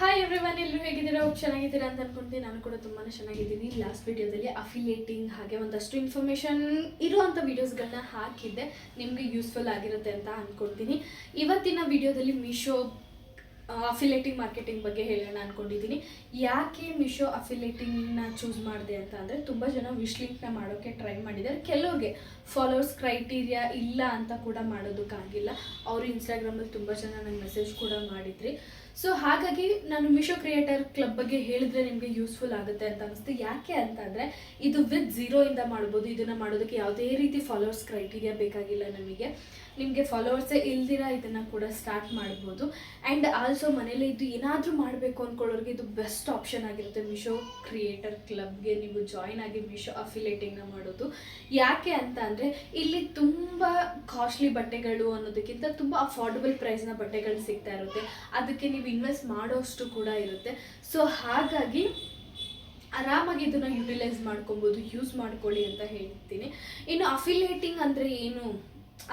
Hi everyone, ಎಲ್ಲರೂ ಹೇಗಿದ್ದೀರಾ? ಚೆನ್ನಾಗಿದ್ದೀರಾ ಅಂತ ಅನ್ಕೊಂತೀನಿ. ನಾನು ಕೂಡ ತುಂಬಾ ಚೆನ್ನಾಗಿದ್ದೀನಿ. ಲಾಸ್ಟ್ ವಿಡಿಯೋದಲ್ಲಿ ಅಫಿಲಿಯೇಟಿಂಗ್ ಹಾಗೆ ಒಂದಷ್ಟು ಇನ್ಫಾರ್ಮೇಷನ್ ಇರುವಂಥ ವೀಡಿಯೋಸ್ಗಳನ್ನ ಹಾಕಿದ್ದೆ, ನಿಮಗೆ ಯೂಸ್ಫುಲ್ ಆಗಿರುತ್ತೆ ಅಂತ ಅಂದ್ಕೊಳ್ತೀನಿ. ಇವತ್ತಿನ ವಿಡಿಯೋದಲ್ಲಿ ಮೀಶೋ ಅಫಿಲಿಯೇಟಿಂಗ್ ಮಾರ್ಕೆಟಿಂಗ್ ಬಗ್ಗೆ ಹೇಳೋಣ ಅಂದ್ಕೊಂಡಿದ್ದೀನಿ. ಯಾಕೆ ಮೀಶೋ ಅಫಿಲಿಯೇಟಿಂಗ್ನ ಚೂಸ್ ಮಾಡಿದೆ ಅಂತ ಅಂದರೆ, ತುಂಬ ಜನ ವಿಶ್ ಲಿಂಕ್ನ ಮಾಡೋಕ್ಕೆ ಟ್ರೈ ಮಾಡಿದ್ದಾರೆ. ಕೆಲವ್ರಿಗೆ ಫಾಲೋವರ್ಸ್ ಕ್ರೈಟೀರಿಯಾ ಇಲ್ಲ ಅಂತ ಕೂಡ ಮಾಡೋದಕ್ಕಾಗಿಲ್ಲ. ಅವರು ಇನ್ಸ್ಟಾಗ್ರಾಮಲ್ಲಿ ತುಂಬ ಜನ ನನಗೆ ಮೆಸೇಜ್ ಕೂಡ ಮಾಡಿದ್ರಿ. ಸೊ ಹಾಗಾಗಿ ನಾನು ಮೀಶೋ ಕ್ರಿಯೇಟರ್ ಕ್ಲಬ್ ಬಗ್ಗೆ ಹೇಳಿದ್ರೆ ನಿಮಗೆ ಯೂಸ್ಫುಲ್ ಆಗುತ್ತೆ ಅಂತ ಅನಿಸ್ತು. ಯಾಕೆ ಅಂತಂದರೆ, ಇದು ವಿತ್ ಝೀರೋಯಿಂದ ಮಾಡ್ಬೋದು. ಇದನ್ನು ಮಾಡೋದಕ್ಕೆ ಯಾವುದೇ ರೀತಿ ಫಾಲೋವರ್ಸ್ ಕ್ರೈಟೀರಿಯಾ ಬೇಕಾಗಿಲ್ಲ. ನಿಮಗೆ ಫಾಲೋವರ್ಸೇ ಇಲ್ದಿರ ಇದನ್ನು ಕೂಡ ಸ್ಟಾರ್ಟ್ ಮಾಡ್ಬೋದು. ಆ್ಯಂಡ್ ಆಲ್ಸೋ ಮನೇಲಿ ಇದು ಏನಾದರೂ ಮಾಡಬೇಕು ಅಂದ್ಕೊಳ್ಳೋರಿಗೆ ಇದು ಬೆಸ್ಟ್ ಆಪ್ಷನ್ ಆಗಿರುತ್ತೆ. ಮೀಶೋ ಕ್ರಿಯೇಟರ್ ಕ್ಲಬ್ಗೆ ನೀವು ಜಾಯ್ನ್ ಆಗಿ ಮೀಶೋ ಅಫಿಲಿಯೇಟಿಂಗ್ನ ಮಾಡೋದು. ಯಾಕೆ ಅಂತ ಅಂದರೆ, ಇಲ್ಲಿ ತುಂಬ ಕಾಸ್ಟ್ಲಿ ಬಟ್ಟೆಗಳು ಅನ್ನೋದಕ್ಕಿಂತ ತುಂಬ ಅಫೋರ್ಡಬಲ್ ಪ್ರೈಸ್ನ ಬಟ್ಟೆಗಳು ಸಿಗ್ತಾ ಇರುತ್ತೆ. ಅದಕ್ಕೆ ನೀವು ಇನ್ವೆಸ್ಟ್ ಮಾಡೋಷ್ಟು ಕೂಡ ಇರುತ್ತೆ. ಸೊ ಹಾಗಾಗಿ ಆರಾಮಾಗಿ ಇದನ್ನು ಯುಟಿಲೈಸ್ ಮಾಡ್ಕೊಬೋದು, ಯೂಸ್ ಮಾಡ್ಕೊಳ್ಳಿ ಅಂತ ಹೇಳ್ತೀನಿ. ಇನ್ನು ಅಫಿಲಿಯೇಟಿಂಗ್ ಅಂದರೆ ಏನು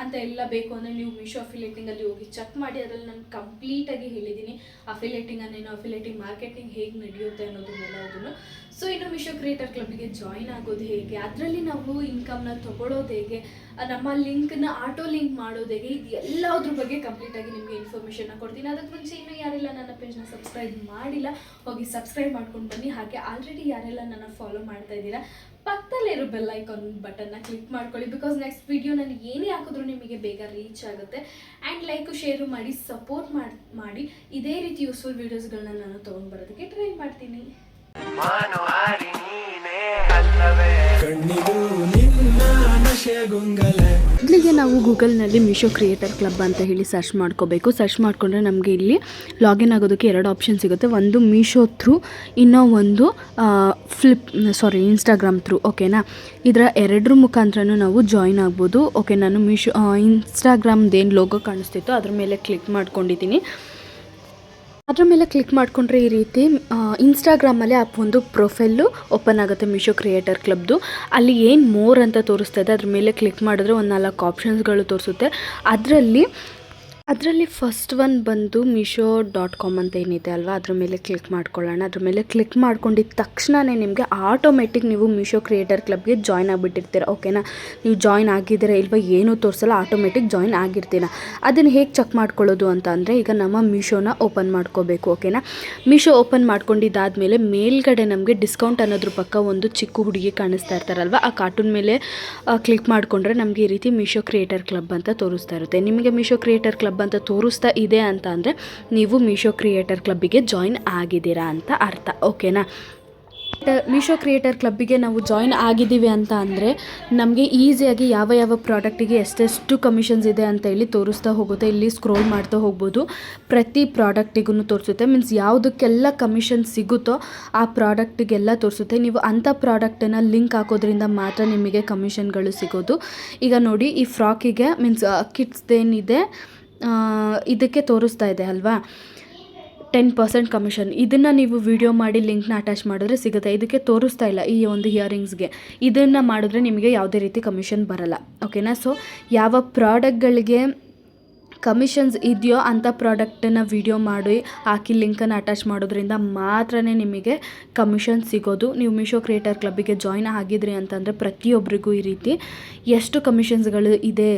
ಅಂತ ಎಲ್ಲ ಬೇಕು ಅಂದರೆ ನೀವು ಮೀಶೋ ಅಫಿಲಿಯೇಟಿಂಗಲ್ಲಿ ಹೋಗಿ ಚೆಕ್ ಮಾಡಿ. ಅದರಲ್ಲಿ ನಾನು ಕಂಪ್ಲೀಟಾಗಿ ಹೇಳಿದ್ದೀನಿ ಅಫಿಲಿಯೇಟಿಂಗ್ ಅನ್ನೇನು, ಅಫಿಲಿಯೇಟಿಂಗ್ ಮಾರ್ಕೆಟಿಂಗ್ ಹೇಗೆ ನಡೆಯುತ್ತೆ ಅನ್ನೋದನ್ನೆಲ್ಲದನ್ನು. ಸೊ ಇನ್ನು ಮೀಶೋ ಕ್ರಿಯೇಟರ್ ಕ್ಲಬ್ಗೆ ಜಾಯ್ನ್ ಆಗೋದು ಹೇಗೆ, ಅದರಲ್ಲಿ ನಾವು ಇನ್ಕಮ್ನ ತೊಗೊಳೋದು ಹೇಗೆ, ನಮ್ಮ ಲಿಂಕ್ನ ಆಟೋ ಲಿಂಕ್ ಮಾಡೋದು ಹೇಗೆ, ಇದು ಎಲ್ಲದ್ರ ಬಗ್ಗೆ ಕಂಪ್ಲೀಟಾಗಿ ನಿಮಗೆ ಇನ್ಫಾರ್ಮೇಷನ್ನ ಕೊಡ್ತೀನಿ. ಅದಕ್ಕೆ ಮುಂಚೆ ಇನ್ನೂ ಯಾರೆಲ್ಲ ನನ್ನ ಪೇಜ್ನ ಸಬ್ಸ್ಕ್ರೈಬ್ ಮಾಡಿಲ್ಲ, ಹೋಗಿ ಸಬ್ಸ್ಕ್ರೈಬ್ ಮಾಡ್ಕೊಂಡು ಬನ್ನಿ. ಹಾಗೆ ಆಲ್ರೆಡಿ ಯಾರೆಲ್ಲ ನನ್ನ ಫಾಲೋ ಮಾಡ್ತಾ ಇದ್ದೀರಾ, ಪಕ್ಕದಲ್ಲಿರೋ ಬೆಲ್ ಐಕಾನ್ ಬಟನ್ನ ಕ್ಲಿಕ್ ಮಾಡ್ಕೊಳ್ಳಿ. ಬಿಕಾಸ್ ನೆಕ್ಸ್ಟ್ ವಿಡಿಯೋ ನಾನು ಏನೇ ಹಾಕಿದ್ರೂ ನಿಮಗೆ ಬೇಗ ರೀಚ್ ಆಗುತ್ತೆ. ಆ್ಯಂಡ್ ಲೈಕು ಶೇರು ಮಾಡಿ ಸಪೋರ್ಟ್ ಮಾಡಿ ಇದೇ ರೀತಿ ಯೂಸ್ಫುಲ್ ವೀಡಿಯೋಸ್ಗಳನ್ನ ನಾನು ತೊಗೊಂಡು ಬರೋದಕ್ಕೆ ಟ್ರೈ ಮಾಡ್ತೀನಿ. ಮೊದಲಿಗೆ ನಾವು ಗೂಗಲ್ನಲ್ಲಿ ಮೀಶೋ ಕ್ರಿಯೇಟರ್ ಕ್ಲಬ್ ಅಂತ ಹೇಳಿ ಸರ್ಚ್ ಮಾಡ್ಕೋಬೇಕು. ಸರ್ಚ್ ಮಾಡಿಕೊಂಡ್ರೆ ನಮಗೆ ಇಲ್ಲಿ ಲಾಗಿನ್ ಆಗೋದಕ್ಕೆ 2 ಆಪ್ಷನ್ ಸಿಗುತ್ತೆ. ಒಂದು ಮೀಶೋ ಥ್ರೂ, ಇನ್ನೂ ಒಂದು ಇನ್ಸ್ಟಾಗ್ರಾಮ್ ಥ್ರೂ. ಓಕೆನಾ, ಇದರ 2 ಮುಖಾಂತರನೂ ನಾವು ಜಾಯ್ನ್ ಆಗ್ಬೋದು. ಓಕೆ, ನಾನು ಮೀಶೋ ಇನ್ಸ್ಟಾಗ್ರಾಮ್ದೇನು ಲೋಗೋ ಕಾಣಿಸ್ತಿತ್ತು ಅದ್ರ ಮೇಲೆ ಕ್ಲಿಕ್ ಮಾಡ್ಕೊಂಡಿದ್ದೀನಿ. ಅದ್ರ ಮೇಲೆ ಕ್ಲಿಕ್ ಮಾಡಿಕೊಂಡ್ರೆ ಈ ರೀತಿ ಇನ್ಸ್ಟಾಗ್ರಾಮಲ್ಲಿ ಒಂದು ಪ್ರೊಫೈಲು ಓಪನ್ ಆಗುತ್ತೆ ಮೀಶೋ ಕ್ರಿಯೇಟರ್ ಕ್ಲಬ್ದು. ಅಲ್ಲಿ ಏನು ಮೋರ್ ಅಂತ ತೋರಿಸ್ತಾ ಇದೆ, ಅದ್ರ ಮೇಲೆ ಕ್ಲಿಕ್ ಮಾಡಿದ್ರೆ ಒಂದು 4 ಆಪ್ಷನ್ಸ್ಗಳು ತೋರಿಸುತ್ತೆ. ಅದರಲ್ಲಿ ಫಸ್ಟ್ ಒನ್ ಬಂದು meesho.com ಅಂತ ಏನಿದೆ ಅಲ್ವಾ, ಅದ್ರ ಮೇಲೆ ಕ್ಲಿಕ್ ಮಾಡ್ಕೊಳ್ಳೋಣ. ಅದ್ರ ಮೇಲೆ ಕ್ಲಿಕ್ ಮಾಡ್ಕೊಂಡಿದ್ದ ತಕ್ಷಣವೇ ನಿಮಗೆ ಆಟೋಮೆಟಿಕ್ ನೀವು ಮೀಶೋ ಕ್ರಿಯೇಟರ್ ಕ್ಲಬ್ಗೆ ಜಾಯ್ನ್ ಆಗಿಬಿಟ್ಟಿರ್ತೀರ. ಓಕೆನಾ, ನೀವು ಜಾಯ್ನ್ ಆಗಿದ್ದೀರಾ ಇಲ್ವಾ ಏನೂ ತೋರಿಸಲ್ಲ, ಆಟೋಮೆಟಿಕ್ ಜಾಯ್ನ್ ಆಗಿರ್ತೀರ. ಅದನ್ನು ಹೇಗೆ ಚೆಕ್ ಮಾಡ್ಕೊಳ್ಳೋದು ಅಂತ ಅಂದರೆ, ಈಗ ನಮ್ಮ ಮೀಶೋನ ಓಪನ್ ಮಾಡ್ಕೋಬೇಕು. ಓಕೆನಾ, ಮೀಶೋ ಓಪನ್ ಮಾಡ್ಕೊಂಡಿದ್ದಾದಮೇಲೆ ಮೇಲ್ಗಡೆ ನಮಗೆ ಡಿಸ್ಕೌಂಟ್ ಅನ್ನೋದ್ರ ಪಕ್ಕ ಒಂದು ಚಿಕ್ಕ ಹುಡುಗಿ ಕಾಣಿಸ್ತಾ ಇರ್ತಾರಲ್ವ, ಆ ಕಾರ್ಟೂನ್ ಮೇಲೆ ಕ್ಲಿಕ್ ಮಾಡಿಕೊಂಡ್ರೆ ನಮಗೆ ಈ ರೀತಿ ಮೀಶೋ ಕ್ರಿಯೇಟರ್ ಕ್ಲಬ್ ಅಂತ ತೋರಿಸ್ತಾ ಇರುತ್ತೆ. ನಿಮಗೆ ಮೀಶೋ ಕ್ರಿಯೇಟರ್ ಕ್ಲಬ್ ಅಂತ ತೋರಿಸ್ತಾ ಇದೆ ಅಂತ ಅಂದರೆ ನೀವು ಮೀಶೋ ಕ್ರಿಯೇಟರ್ ಕ್ಲಬ್ಬಿಗೆ ಜಾಯ್ನ್ ಆಗಿದ್ದೀರಾ ಅಂತ ಅರ್ಥ. ಓಕೆನಾ, ಮೀಶೋ ಕ್ರಿಯೇಟರ್ ಕ್ಲಬ್ಬಿಗೆ ನಾವು ಜಾಯ್ನ್ ಆಗಿದ್ದೀವಿ ಅಂತ ಅಂದರೆ ನಮಗೆ ಈಸಿಯಾಗಿ ಯಾವ ಪ್ರಾಡಕ್ಟಿಗೆ ಎಷ್ಟೆಷ್ಟು ಕಮಿಷನ್ಸ್ ಇದೆ ಅಂತ ಹೇಳಿ ತೋರಿಸ್ತಾ ಹೋಗುತ್ತೆ. ಇಲ್ಲಿ ಸ್ಕ್ರೋಲ್ ಮಾಡ್ತಾ ಹೋಗ್ಬೋದು, ಪ್ರತಿ ಪ್ರಾಡಕ್ಟಿಗೂ ತೋರಿಸುತ್ತೆ. ಮೀನ್ಸ್ ಯಾವುದಕ್ಕೆಲ್ಲ ಕಮಿಷನ್ ಸಿಗುತ್ತೋ ಆ ಪ್ರಾಡಕ್ಟಿಗೆಲ್ಲ ತೋರಿಸುತ್ತೆ. ನೀವು ಅಂಥ ಪ್ರಾಡಕ್ಟನ್ನು ಲಿಂಕ್ ಹಾಕೋದ್ರಿಂದ ಮಾತ್ರ ನಿಮಗೆ ಕಮಿಷನ್ಗಳು ಸಿಗೋದು. ಈಗ ನೋಡಿ, ಈ ಫ್ರಾಕಿಗೆ ಮೀನ್ಸ್ ಕಿಡ್ಸ್ದೇನಿದೆ ಇದಕ್ಕೆ ತೋರಿಸ್ತಾ ಇದೆ ಅಲ್ವಾ 10% ಕಮಿಷನ್. ಇದನ್ನು ನೀವು ವಿಡಿಯೋ ಮಾಡಿ ಲಿಂಕ್ನ ಅಟ್ಯಾಚ್ ಮಾಡಿದ್ರೆ ಸಿಗುತ್ತೆ. ಇದಕ್ಕೆ ತೋರಿಸ್ತಾ ಇಲ್ಲ ಈ ಒಂದು ಇಯರಿಂಗ್ಸ್ಗೆ. ಇದನ್ನು ಮಾಡಿದ್ರೆ ನಿಮಗೆ ಯಾವುದೇ ರೀತಿ ಕಮಿಷನ್ ಬರಲ್ಲ. ಓಕೆನಾ, ಸೊ ಯಾವ ಪ್ರಾಡಕ್ಟ್ಗಳಿಗೆ ಕಮಿಷನ್ಸ್ ಇದೆಯೋ ಅಂಥ ಪ್ರಾಡಕ್ಟನ್ನು ವಿಡಿಯೋ ಮಾಡಿ ಹಾಕಿ ಲಿಂಕನ್ನು ಅಟ್ಯಾಚ್ ಮಾಡೋದ್ರಿಂದ ಮಾತ್ರ ನಿಮಗೆ ಕಮಿಷನ್ ಸಿಗೋದು. ನೀವು ಮೀಶೋ ಕ್ರಿಯೇಟರ್ ಕ್ಲಬ್ಬಿಗೆ ಜಾಯ್ನ್ ಆಗಿದ್ರಿ ಅಂತಂದರೆ ಪ್ರತಿಯೊಬ್ಬರಿಗೂ ಈ ರೀತಿ ಎಷ್ಟು ಕಮಿಷನ್ಸ್ಗಳು ಇದೆ,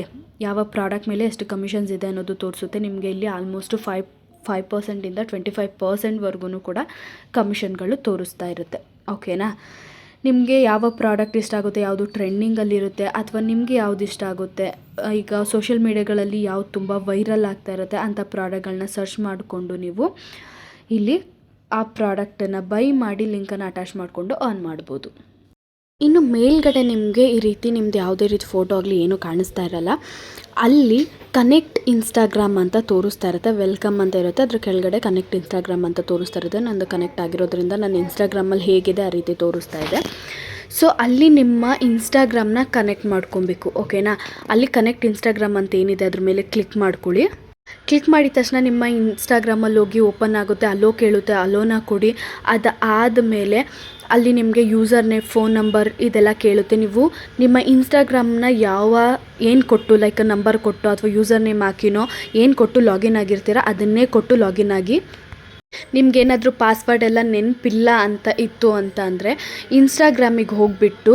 ಯಾವ ಪ್ರಾಡಕ್ಟ್ ಮೇಲೆ ಎಷ್ಟು ಕಮಿಷನ್ಸ್ ಇದೆ ಅನ್ನೋದು ತೋರಿಸುತ್ತೆ. ನಿಮಗೆ ಇಲ್ಲಿ ಆಲ್ಮೋಸ್ಟ್ 5% 25% ಕೂಡ ಕಮಿಷನ್ಗಳು ತೋರಿಸ್ತಾ ಇರುತ್ತೆ. ಓಕೆನಾ, ನಿಮಗೆ ಯಾವ ಪ್ರಾಡಕ್ಟ್ ಇಷ್ಟ ಆಗುತ್ತೆ, ಯಾವುದು ಟ್ರೆಂಡಿಂಗಲ್ಲಿರುತ್ತೆ, ಅಥವಾ ನಿಮಗೆ ಯಾವುದು ಇಷ್ಟ ಆಗುತ್ತೆ, ಈಗ ಸೋಷಿಯಲ್ ಮೀಡಿಯಾಗಳಲ್ಲಿ ಯಾವುದು ತುಂಬ ವೈರಲ್ ಆಗ್ತಾ ಇರುತ್ತೆ ಅಂಥ ಪ್ರಾಡಕ್ಟ್ಗಳನ್ನ ಸರ್ಚ್ ಮಾಡಿಕೊಂಡು ನೀವು ಇಲ್ಲಿ ಆ ಪ್ರಾಡಕ್ಟನ್ನು ಬೈ ಮಾಡಿ ಲಿಂಕನ್ನು ಅಟ್ಯಾಚ್ ಮಾಡಿಕೊಂಡು ಆನ್ ಮಾಡ್ಬೋದು. ಇನ್ನು ಮೇಲ್ಗಡೆ ನಿಮಗೆ ಈ ರೀತಿ ನಿಮ್ಮದು ಯಾವುದೇ ರೀತಿ ಫೋಟೋ ಆಗಲಿ ಏನೂ ಕಾಣಿಸ್ತಾ ಇರಲ್ಲ. ಅಲ್ಲಿ ಕನೆಕ್ಟ್ ಇನ್ಸ್ಟಾಗ್ರಾಮ್ ಅಂತ ತೋರಿಸ್ತಾ ಇರುತ್ತೆ, ವೆಲ್ಕಮ್ ಅಂತ ಇರುತ್ತೆ. ಅದ್ರ ಕೆಳಗಡೆ ಕನೆಕ್ಟ್ ಇನ್ಸ್ಟಾಗ್ರಾಮ್ ಅಂತ ತೋರಿಸ್ತಾ ಇರುತ್ತೆ. ನಂದು ಕನೆಕ್ಟ್ ಆಗಿರೋದ್ರಿಂದ ನನ್ನ ಇನ್ಸ್ಟಾಗ್ರಾಮಲ್ಲಿ ಹೇಗಿದೆ ಆ ರೀತಿ ತೋರಿಸ್ತಾ ಇದೆ. ಸೊ ಅಲ್ಲಿ ನಿಮ್ಮ ಇನ್ಸ್ಟಾಗ್ರಾಮ್ನ ಕನೆಕ್ಟ್ ಮಾಡ್ಕೊಬೇಕು. ಓಕೆನಾ, ಅಲ್ಲಿ ಕನೆಕ್ಟ್ ಇನ್ಸ್ಟಾಗ್ರಾಮ್ ಅಂತ ಏನಿದೆ ಅದ್ರ ಮೇಲೆ ಕ್ಲಿಕ್ ಮಾಡ್ಕೊಳ್ಳಿ. ಕ್ಲಿಕ್ ಮಾಡಿದ ತಕ್ಷಣ ನಿಮ್ಮ ಇನ್ಸ್ಟಾಗ್ರಾಮಲ್ಲಿ ಹೋಗಿ ಓಪನ್ ಆಗುತ್ತೆ. ಅಲೋ ಕೇಳುತ್ತೆ, ಅಲೋನ ಕೊಡಿ. ಅದು ಆದಮೇಲೆ ಅಲ್ಲಿ ನಿಮಗೆ ಯೂಸರ್ ನೇಮ್, ಫೋನ್ ನಂಬರ್ ಇದೆಲ್ಲ ಕೇಳುತ್ತೆ. ನೀವು ನಿಮ್ಮ ಇನ್ಸ್ಟಾಗ್ರಾಮ್ನ ಏನು ಕೊಟ್ಟು, ಲೈಕ್ ನಂಬರ್ ಕೊಟ್ಟು ಅಥವಾ ಯೂಸರ್ ನೇಮ್ ಹಾಕಿನೋ ಏನು ಕೊಟ್ಟು ಲಾಗಿನ್ ಆಗಿರ್ತೀರ ಅದನ್ನೇ ಕೊಟ್ಟು ಲಾಗಿನ್ ಆಗಿ ನಿಮ್ಗೇನಾದರೂ ಪಾಸ್ವರ್ಡ್ ಎಲ್ಲ ನೆನಪಿಲ್ಲ ಅಂತ ಇತ್ತು ಅಂತ ಅಂದರೆ ಇನ್ಸ್ಟಾಗ್ರಾಮಿಗೆ ಹೋಗಿಬಿಟ್ಟು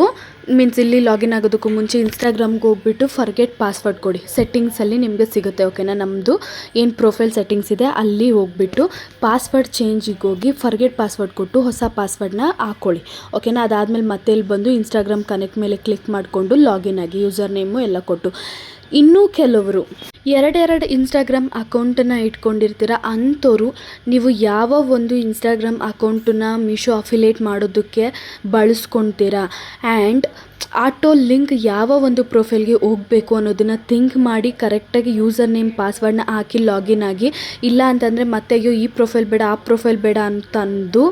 ಮೀನ್ಸ್ ಇಲ್ಲಿ ಲಾಗಿನ್ ಆಗೋದಕ್ಕೂ ಮುಂಚೆ ಇನ್ಸ್ಟಾಗ್ರಾಮ್ಗೆ ಹೋಗ್ಬಿಟ್ಟು ಫರ್ಗೆಟ್ ಪಾಸ್ವರ್ಡ್ ಕೊಡಿ. ಸೆಟ್ಟಿಂಗ್ಸಲ್ಲಿ ನಿಮಗೆ ಸಿಗುತ್ತೆ ಓಕೆನಾ. ನಮ್ಮದು ಏನು ಪ್ರೊಫೈಲ್ ಸೆಟ್ಟಿಂಗ್ಸ್ ಇದೆ ಅಲ್ಲಿ ಹೋಗ್ಬಿಟ್ಟು ಪಾಸ್ವರ್ಡ್ ಚೇಂಜಿಗೆ ಹೋಗಿ ಫರ್ಗೆಟ್ ಪಾಸ್ವರ್ಡ್ ಕೊಟ್ಟು ಹೊಸ ಪಾಸ್ವರ್ಡ್ನ ಹಾಕ್ಕೊಳ್ಳಿ ಓಕೆನಾ. ಅದಾದಮೇಲೆ ಮತ್ತೆ ಇಲ್ಲಿ ಬಂದು ಇನ್ಸ್ಟಾಗ್ರಾಮ್ ಕನೆಕ್ಟ್ ಮೇಲೆ ಕ್ಲಿಕ್ ಮಾಡಿಕೊಂಡು ಲಾಗಿನ್ ಆಗಿ ಯೂಸರ್ ನೇಮು ಎಲ್ಲ ಕೊಟ್ಟು. ಇನ್ನೂ ಕೆಲವರು ಎರಡೆರಡು ಇನ್ಸ್ಟಾಗ್ರಾಮ್ ಅಕೌಂಟನ್ನು ಇಟ್ಕೊಂಡಿರ್ತೀರ ಅಂಥವ್ರು ನೀವು ಯಾವ ಒಂದು ಇನ್ಸ್ಟಾಗ್ರಾಮ್ ಅಕೌಂಟನ್ನ ಮೀಶೋ ಅಫಿಲೇಟ್ ಮಾಡೋದಕ್ಕೆ ಬಳಸ್ಕೊತೀರಾ ಆ್ಯಂಡ್ ಆಟೋ ಲಿಂಕ್ ಯಾವ ಒಂದು ಪ್ರೊಫೈಲ್ಗೆ ಹೋಗಬೇಕು ಅನ್ನೋದನ್ನು ಥಿಂಕ್ ಮಾಡಿ ಕರೆಕ್ಟಾಗಿ ಯೂಸರ್ ನೇಮ್ ಪಾಸ್ವರ್ಡ್ನ ಹಾಕಿ ಲಾಗಿನ್ ಆಗಿ. ಇಲ್ಲ ಅಂತಂದರೆ ಮತ್ತೆ ಅಯ್ಯೋ ಈ ಪ್ರೊಫೈಲ್ ಬೇಡ ಆ ಪ್ರೊಫೈಲ್ ಬೇಡ ಅಂತಂದು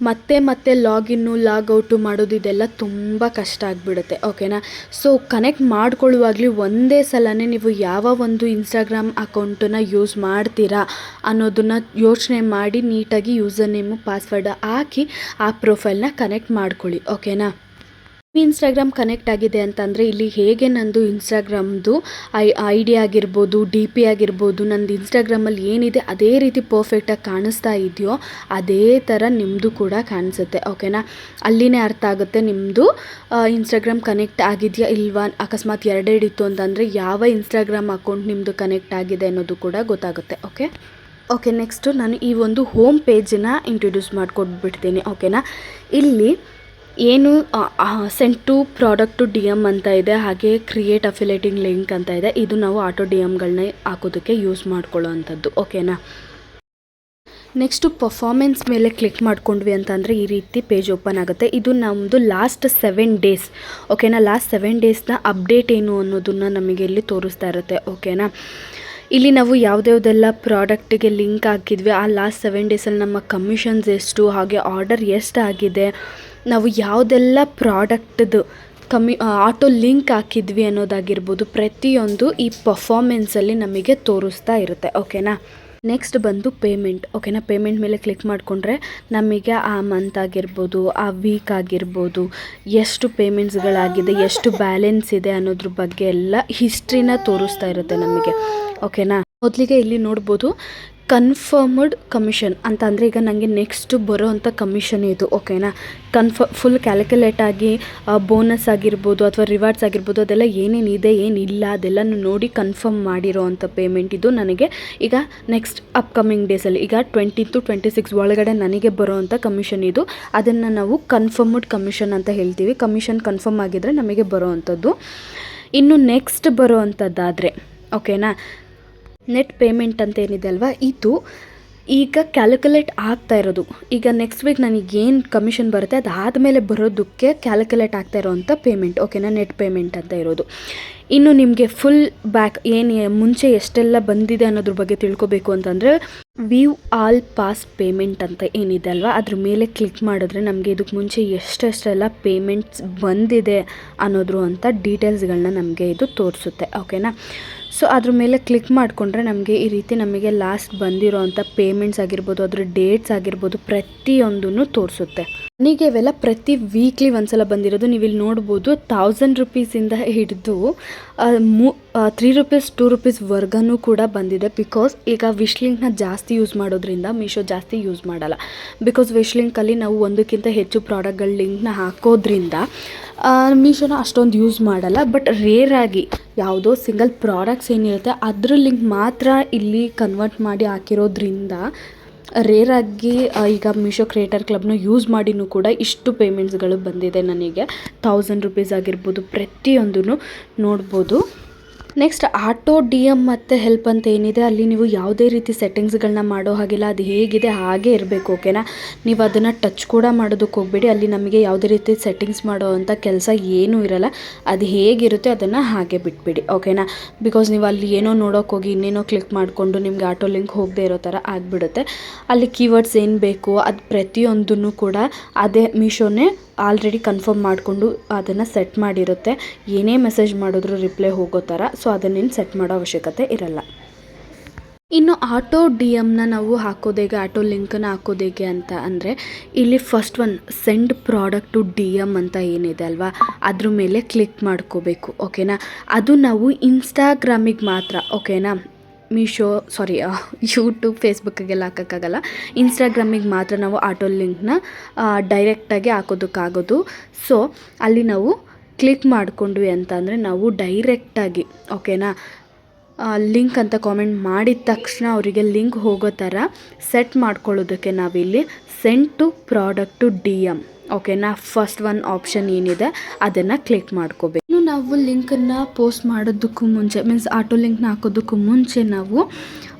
ಮತ್ತೆ ಲಾಗಿನ್ನು ಲಾಗೌಟು ಮಾಡೋದು ಇದೆಲ್ಲ ತುಂಬ ಕಷ್ಟ ಆಗಿಬಿಡುತ್ತೆ ಓಕೆನಾ. ಸೊ ಕನೆಕ್ಟ್ ಮಾಡ್ಕೊಳ್ಳುವಾಗಲೂ ಒಂದೇ ಸಲನೇ ನೀವು ಯಾವ ಒಂದು ಇನ್ಸ್ಟಾಗ್ರಾಮ್ ಅಕೌಂಟನ್ನು ಯೂಸ್ ಮಾಡ್ತೀರಾ ಅನ್ನೋದನ್ನು ಯೋಚನೆ ಮಾಡಿ ನೀಟಾಗಿ ಯೂಸರ್ ನೇಮು ಪಾಸ್ವರ್ಡ್ ಹಾಕಿ ಆ ಪ್ರೊಫೈಲ್ನ ಕನೆಕ್ಟ್ ಮಾಡ್ಕೊಳ್ಳಿ ಓಕೆನಾ. ಇನ್ಸ್ಟಾಗ್ರಾಮ್ ಕನೆಕ್ಟ್ ಆಗಿದೆ ಅಂತಂದರೆ ಇಲ್ಲಿ ಹೇಗೆ ನಂದು ಇನ್ಸ್ಟಾಗ್ರಾಮ್ದು ಐ ಡಿ ಆಗಿರ್ಬೋದು, ಡಿ ಪಿ ಆಗಿರ್ಬೋದು, ನಂದು ಇನ್ಸ್ಟಾಗ್ರಾಮಲ್ಲಿ ಏನಿದೆ ಅದೇ ರೀತಿ ಪರ್ಫೆಕ್ಟಾಗಿ ಕಾಣಿಸ್ತಾ ಇದೆಯೋ ಅದೇ ಥರ ನಿಮ್ಮದು ಕೂಡ ಕಾಣಿಸುತ್ತೆ ಓಕೆನಾ. ಅಲ್ಲಿನೇ ಅರ್ಥ ಆಗುತ್ತೆ ನಿಮ್ಮದು ಇನ್ಸ್ಟಾಗ್ರಾಮ್ ಕನೆಕ್ಟ್ ಆಗಿದೆಯಾ ಇಲ್ವಾ. ಅಕಸ್ಮಾತ್ ಎರಡೆರಡಿತ್ತು ಅಂತಂದರೆ ಯಾವ ಇನ್ಸ್ಟಾಗ್ರಾಮ್ ಅಕೌಂಟ್ ನಿಮ್ಮದು ಕನೆಕ್ಟ್ ಆಗಿದೆ ಅನ್ನೋದು ಕೂಡ ಗೊತ್ತಾಗುತ್ತೆ ಓಕೆ. ನೆಕ್ಸ್ಟು ನಾನು ಈ ಒಂದು ಹೋಮ್ ಪೇಜನ್ನು ಇಂಟ್ರೊಡ್ಯೂಸ್ ಮಾಡಿಕೊಟ್ಬಿಡ್ತೀನಿ ಓಕೆನಾ. ಇಲ್ಲಿ ಏನು send to product to D M ಅಂತ ಇದೆ, ಹಾಗೆ ಕ್ರಿಯೇಟ್ ಅಫಿಲೇಟಿಂಗ್ ಲಿಂಕ್ ಅಂತ ಇದೆ. ಇದು ನಾವು ಆಟೋ ಡಿ ಎಮ್ಗಳನ್ನ ಹಾಕೋದಕ್ಕೆ ಯೂಸ್ ಮಾಡ್ಕೊಳ್ಳೋ ಅಂಥದ್ದು ಓಕೆನಾ. ನೆಕ್ಸ್ಟು ಪರ್ಫಾರ್ಮೆನ್ಸ್ ಮೇಲೆ ಕ್ಲಿಕ್ ಮಾಡ್ಕೊಂಡ್ವಿ ಅಂತಂದರೆ ಈ ರೀತಿ ಪೇಜ್ ಓಪನ್ ಆಗುತ್ತೆ. ಇದು ನಮ್ಮದು ಲಾಸ್ಟ್ 7 ಡೇಸ್ ಓಕೆನಾ. ಲಾಸ್ಟ್ 7 ಡೇಸ್ನ ಅಪ್ಡೇಟ್ ಏನು ಅನ್ನೋದನ್ನು ನಮಗೆ ಇಲ್ಲಿ ತೋರಿಸ್ತಾ ಇರುತ್ತೆ ಓಕೆನಾ. ಇಲ್ಲಿ ನಾವು ಯಾವುದ್ಯಾವುದೆಲ್ಲ ಪ್ರಾಡಕ್ಟಿಗೆ ಲಿಂಕ್ ಹಾಕಿದ್ವಿ, ಆ ಲಾಸ್ಟ್ 7 ಡೇಸಲ್ಲಿ ನಮ್ಮ ಕಮಿಷನ್ಸ್ ಎಷ್ಟು, ಹಾಗೆ ಆರ್ಡರ್ ಎಷ್ಟು ಆಗಿದೆ, ನಾವು ಯಾವುದೆಲ್ಲ ಪ್ರಾಡಕ್ಟ್ದು ಆಟೋ ಲಿಂಕ್ ಹಾಕಿದ್ವಿ ಅನ್ನೋದಾಗಿರ್ಬೋದು, ಪ್ರತಿಯೊಂದು ಈ ಪರ್ಫಾರ್ಮೆನ್ಸಲ್ಲಿ ನಮಗೆ ತೋರಿಸ್ತಾ ಇರುತ್ತೆ ಓಕೆನಾ. ನೆಕ್ಸ್ಟ್ ಬಂದು ಪೇಮೆಂಟ್ ಓಕೆನಾ. ಪೇಮೆಂಟ್ ಮೇಲೆ ಕ್ಲಿಕ್ ಮಾಡಿಕೊಂಡ್ರೆ ನಮಗೆ ಆ ಮಂತ್ ಆಗಿರ್ಬೋದು, ಆ ವೀಕ್ ಆಗಿರ್ಬೋದು, ಎಷ್ಟು ಪೇಮೆಂಟ್ಸ್ಗಳಾಗಿದೆ, ಎಷ್ಟು ಬ್ಯಾಲೆನ್ಸ್ ಇದೆ ಅನ್ನೋದ್ರ ಬಗ್ಗೆ ಎಲ್ಲ ಹಿಸ್ಟ್ರಿನ ತೋರಿಸ್ತಾ ಇರುತ್ತೆ ನಮಗೆ ಓಕೆನಾ. ಮೊದಲಿಗೆ ಇಲ್ಲಿ ನೋಡ್ಬೋದು ಕನ್ಫರ್ಮ್ಡ್ ಕಮಿಷನ್ ಅಂತ ಅಂದರೆ ಈಗ ನನಗೆ ನೆಕ್ಸ್ಟ್ ಬರೋ ಅಂಥ ಕಮಿಷನ್ ಇದು ಓಕೆನಾ. ಫುಲ್ ಕ್ಯಾಲ್ಕುಲೇಟ್ ಆಗಿ ಬೋನಸ್ ಆಗಿರ್ಬೋದು ಅಥವಾ ರಿವಾರ್ಡ್ಸ್ ಆಗಿರ್ಬೋದು ಅದೆಲ್ಲ ಏನೇನಿದೆ ಏನಿಲ್ಲ ಅದೆಲ್ಲ ನೋಡಿ ಕನ್ಫರ್ಮ್ ಮಾಡಿರೋ ಅಂಥ ಪೇಮೆಂಟ್ ಇದು ನನಗೆ ಈಗ ನೆಕ್ಸ್ಟ್ ಅಪ್ಕಮಿಂಗ್ ಡೇಸಲ್ಲಿ ಈಗ 20 to 26 ಒಳಗಡೆ ನನಗೆ ಬರೋ ಅಂಥ ಕಮಿಷನ್ ಇದು. ಅದನ್ನು ನಾವು ಕನ್ಫರ್ಮ್ಡ್ ಕಮಿಷನ್ ಅಂತ ಹೇಳ್ತೀವಿ. ಕಮಿಷನ್ ಕನ್ಫರ್ಮ್ ಆಗಿದ್ದರೆ ನಮಗೆ ಬರೋ ಅಂಥದ್ದು. ಇನ್ನು ನೆಕ್ಸ್ಟ್ ಬರೋ ಅಂಥದ್ದಾದರೆ ಓಕೆನಾ, ನೆಟ್ ಪೇಮೆಂಟ್ ಅಂತ ಏನಿದೆ ಅಲ್ವಾ, ಇದು ಈಗ ಕ್ಯಾಲ್ಕುಲೇಟ್ ಆಗ್ತಾ ಇರೋದು. ಈಗ ನೆಕ್ಸ್ಟ್ ವೀಕ್ ನನಗೇನು ಕಮಿಷನ್ ಬರುತ್ತೆ ಅದಾದಮೇಲೆ ಬರೋದಕ್ಕೆ ಕ್ಯಾಲ್ಕುಲೇಟ್ ಆಗ್ತಾ ಇರೋವಂಥ ಪೇಮೆಂಟ್ ಓಕೆನಾ, ನೆಟ್ ಪೇಮೆಂಟ್ ಅಂತ ಇರೋದು. ಇನ್ನು ನಿಮಗೆ ಫುಲ್ ಬ್ಯಾಕ್ ಏನು ಮುಂಚೆ ಎಷ್ಟೆಲ್ಲ ಬಂದಿದೆ ಅನ್ನೋದ್ರ ಬಗ್ಗೆ ತಿಳ್ಕೊಬೇಕು ಅಂತಂದರೆ ವ್ಯೂ ಆಲ್ ಪಾಸ್ಟ್ ಪೇಮೆಂಟ್ ಅಂತ ಏನಿದೆ ಅಲ್ವಾ, ಅದ್ರ ಮೇಲೆ ಕ್ಲಿಕ್ ಮಾಡಿದ್ರೆ ನಮಗೆ ಇದಕ್ಕೆ ಮುಂಚೆ ಎಷ್ಟೆಷ್ಟೆಲ್ಲ ಪೇಮೆಂಟ್ಸ್ ಬಂದಿದೆ ಅನ್ನೋದ್ರ ಅಂತ ಡೀಟೇಲ್ಸ್ಗಳನ್ನ ನಮಗೆ ಇದು ತೋರಿಸುತ್ತೆ ಓಕೆನಾ. ಸೊ ಅದ್ರ ಮೇಲೆ ಕ್ಲಿಕ್ ಮಾಡಿಕೊಂಡ್ರೆ ನಮಗೆ ಈ ರೀತಿ ನಮಗೆ ಲಾಸ್ಟ್ ಬಂದಿರೋ ಅಂಥ ಪೇಮೆಂಟ್ಸ್ ಆಗಿರ್ಬೋದು, ಅದ್ರ ಡೇಟ್ಸ್ ಆಗಿರ್ಬೋದು, ಪ್ರತಿಯೊಂದನ್ನು ತೋರಿಸುತ್ತೆ. ನನಗೆ ಇವೆಲ್ಲ ಪ್ರತಿ ವೀಕ್ಲಿ ಒಂದ್ಸಲ ಬಂದಿರೋದು. ನೀವು ಇಲ್ಲಿ ನೋಡ್ಬೋದು 1000 ರೂಪೀಸಿಂದ ಹಿಡಿದು 3 ರೂಪೀಸ್ 2 ರೂಪೀಸ್ವರೆಗೂ ಕೂಡ ಬಂದಿದೆ. ಬಿಕಾಸ್ ಈಗ ವಿಶ್ ಲಿಂಕ್ನ ಜಾಸ್ತಿ ಯೂಸ್ ಮಾಡೋದ್ರಿಂದ ಮೀಶೋ ಜಾಸ್ತಿ ಯೂಸ್ ಮಾಡಲ್ಲ. ಬಿಕಾಸ್ ವಿಶ್ ಲಿಂಕಲ್ಲಿ ನಾವು ಒಂದಕ್ಕಿಂತ ಹೆಚ್ಚು ಪ್ರಾಡಕ್ಟ್ಗಳ ಲಿಂಕ್ನ ಹಾಕೋದ್ರಿಂದ ಮೀಶೋನ ಅಷ್ಟೊಂದು ಯೂಸ್ ಮಾಡಲ್ಲ. ಬಟ್ ರೇರಾಗಿ ಯಾವುದೋ ಸಿಂಗಲ್ ಪ್ರಾಡಕ್ಟ್ಸ್ ಏನಿರುತ್ತೆ ಅದ್ರ ಲಿಂಕ್ ಮಾತ್ರ ಇಲ್ಲಿ ಕನ್ವರ್ಟ್ ಮಾಡಿ ಹಾಕಿರೋದ್ರಿಂದ ರೇರಾಗಿ ಈಗ ಮೀಶೋ ಕ್ರಿಯೇಟರ್ ಕ್ಲಬ್ನ ಯೂಸ್ ಮಾಡಿನೂ ಕೂಡ ಇಷ್ಟು ಪೇಮೆಂಟ್ಸ್ಗಳು ಬಂದಿದೆ ನನಗೆ. 1000 ರೂಪೀಸ್ ಆಗಿರ್ಬೋದು, ಪ್ರತಿಯೊಂದೂ ನೋಡ್ಬೋದು. ನೆಕ್ಸ್ಟ್ ಆಟೋ ಡಿ ಎಮ್ ಮತ್ತು ಹೆಲ್ಪ್ ಅಂತ ಏನಿದೆ ಅಲ್ಲಿ ನೀವು ಯಾವುದೇ ರೀತಿ ಸೆಟ್ಟಿಂಗ್ಸ್ಗಳನ್ನ ಮಾಡೋ ಹಾಗಿಲ್ಲ. ಅದು ಹೇಗಿದೆ ಹಾಗೇ ಇರಬೇಕು ಓಕೆನಾ. ನೀವು ಅದನ್ನು ಟಚ್ ಕೂಡ ಮಾಡೋದಕ್ಕೆ ಹೋಗಬೇಡಿ. ಅಲ್ಲಿ ನಮಗೆ ಯಾವುದೇ ರೀತಿ ಸೆಟ್ಟಿಂಗ್ಸ್ ಮಾಡೋ ಅಂಥ ಕೆಲಸ ಏನೂ ಇರಲ್ಲ. ಅದು ಹೇಗಿರುತ್ತೆ ಅದನ್ನು ಹಾಗೆ ಬಿಟ್ಬಿಡಿ ಓಕೆನಾ. ಬಿಕಾಸ್ ನೀವು ಅಲ್ಲಿ ಏನೋ ನೋಡೋಕೆ ಹೋಗಿ ಇನ್ನೇನೋ ಕ್ಲಿಕ್ ಮಾಡಿಕೊಂಡು ನಿಮಗೆ ಆಟೋ ಲಿಂಕ್ ಹೋಗದೆ ಇರೋ ಥರ ಆಗಿಬಿಡುತ್ತೆ. ಅಲ್ಲಿ ಕೀವರ್ಡ್ಸ್ ಏನು ಬೇಕು ಅದು ಪ್ರತಿಯೊಂದನ್ನು ಕೂಡ ಅದೇ ಮೀಶೋನೇ ಆಲ್ರೆಡಿ ಕನ್ಫರ್ಮ್ ಮಾಡಿಕೊಂಡು ಅದನ್ನು ಸೆಟ್ ಮಾಡಿರುತ್ತೆ. ಏನೇ ಮೆಸೇಜ್ ಮಾಡಿದ್ರು ರಿಪ್ಲೈ ಹೋಗೋ ಥರ. ಸೊ ಅದನ್ನೇನು ಸೆಟ್ ಮಾಡೋ ಅವಶ್ಯಕತೆ ಇರಲ್ಲ. ಇನ್ನು ಆಟೋ ಡಿ ಎಮ್ನ ನಾವು ಹಾಕೋದೇಗೆ, ಆಟೋ ಲಿಂಕನ್ನು ಹಾಕೋದೇಗೆ ಅಂತ ಅಂದರೆ ಇಲ್ಲಿ first one send product to D M ಅಂತ ಏನಿದೆ ಅಲ್ವಾ ಅದ್ರ ಮೇಲೆ ಕ್ಲಿಕ್ ಮಾಡ್ಕೋಬೇಕು ಓಕೆನಾ. ಅದು ನಾವು ಇನ್ಸ್ಟಾಗ್ರಾಮಿಗೆ ಮಾತ್ರ ಓಕೆನಾ. ಯೂಟ್ಯೂಬ್ ಫೇಸ್ಬುಕ್ಕಿಗೆಲ್ಲ ಹಾಕೋಕ್ಕಾಗಲ್ಲ. ಇನ್ಸ್ಟಾಗ್ರಾಮಿಗೆ ಮಾತ್ರ ನಾವು ಆಟೋ ಲಿಂಕ್ನ ಡೈರೆಕ್ಟಾಗಿ ಹಾಕೋದಕ್ಕಾಗೋದು. ಸೊ ಅಲ್ಲಿ ನಾವು ಕ್ಲಿಕ್ ಮಾಡಿಕೊಂಡ್ವಿ ಅಂತಂದರೆ ನಾವು ಡೈರೆಕ್ಟಾಗಿ ಓಕೆನಾ ಲಿಂಕ್ ಅಂತ ಕಾಮೆಂಟ್ ಮಾಡಿದ ತಕ್ಷಣ ಅವರಿಗೆ ಲಿಂಕ್ ಹೋಗೋ ಥರ ಸೆಟ್ ಮಾಡ್ಕೊಳ್ಳೋದಕ್ಕೆ ನಾವಿಲ್ಲಿ send to product to DM ಓಕೆನಾ ಫಸ್ಟ್ ಒನ್ ಆಪ್ಷನ್ ಏನಿದೆ ಅದನ್ನು ಕ್ಲಿಕ್ ಮಾಡ್ಕೋಬೇಕು. ಇನ್ನು ನಾವು ಲಿಂಕನ್ನು ಪೋಸ್ಟ್ ಮಾಡೋದಕ್ಕೂ ಮುಂಚೆ ಮೀನ್ಸ್ ಆಟೋ ಲಿಂಕ್ನ ಹಾಕೋದಕ್ಕೂ ಮುಂಚೆ ನಾವು